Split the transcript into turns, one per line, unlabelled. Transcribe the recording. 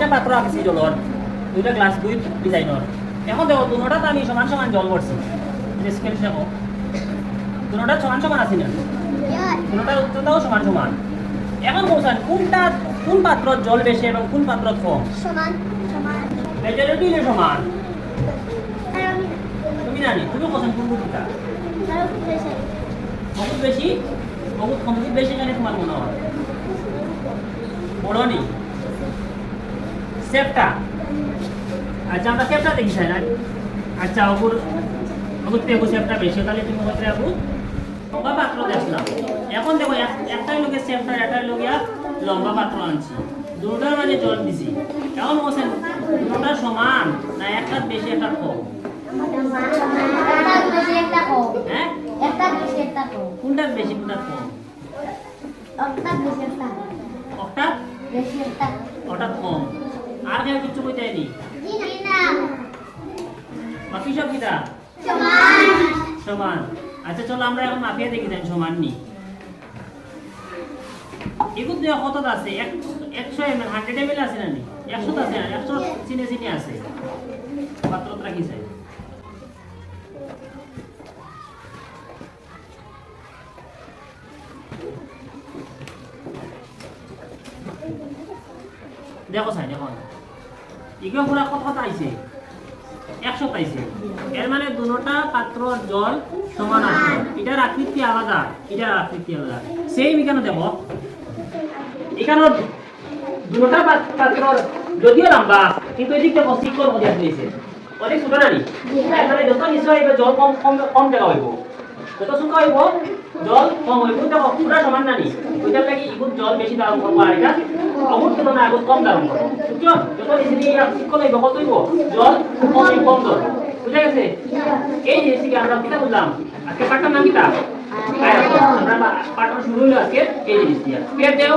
দুইটা পাত্র আঁকছি জলর, দুইটা গ্লাস দুই ডিজাইনের। এখন দেখো দুটোটাতে আমি সমান সমান জল ভরছি, স্কেল দেখো দুটোটা সমান সমান আছে না, দুটোটার উচ্চতাও সমান সমান। এখন বলছেন কোনটা কোন পাত্রত জল বেশি এবং কোন পাত্রত কম?
সমান সমান
মেজরিটি হলে সমান। তুমি জানি তুমি বলছেন কোন কোনটা বহুত বেশি বহুত কম বেশি জানি তোমার মনে হয় বড় নি সেফটা। আচ্ছা আমরা সেফটা দেখি না। আচ্ছা ওগুর ওগুর থেকে সেফটা বেশি, তাহলে তুমি হচ্ছে ওগুর লম্বা পাত্র দেখলাম। এখন দেখো একটাই লোকে সেফটা একটাই লোকিয়া লম্বা পাত্র আনছি, দুটার মাঝে জল দিছি। এখন বলছেন দুটা সমান না একটা বেশি একটা কম? হ্যাঁ কোনটা বেশি কোনটা কম? ওটা কম। আর কেউ কিছু কইতে নি বাকি সব কিটা সমান। আচ্ছা চলো আমরা এখন মাপিয়ে দেখি দেন সমান নি। এগুলো দেওয়া কত আছে? 100 ml 100 ml আছে না নি? 100 আছে না? 100 চিনে চিনে আছে পাত্রত রাখি চাই। দেখো চাই দেখো এগুলো পুরা কত কত আইছে? 100 পাইছে। এর মানে দুটোটা পাত্র জল সমান আছে। এটার আকৃতি আলাদা, এটার আকৃতি আলাদা। সেম এখানে দেখো এখানে দুটোটা পাত্র যদিও লম্বা কিন্তু এদিক থেকে শিকল মধ্যে আসছে অনেক ছোট নানি। এখানে যত নিচে হইবে জল কম কম কম জায়গা হইব, যত ছোট হইব জল কম হইব। দেখো পুরা সমান নানি, ওইটার লাগি ইগুত জল বেশি ধারণ করবো আর এটা অমুক কিন্তু না এগুত কম ধারণ করবো। বুঝছো? যত নিচে দিয়ে শিকল হইব কত হইব জল কম কম ধরবো। বুঝা গেছে? এই জিনিসটিকে আমরা কিতা বললাম আজকে পাঠটার নাম কিতা? আমরা পাঠটা শুরু হইলো আজকে এই জিনিস দিয়ে। দেও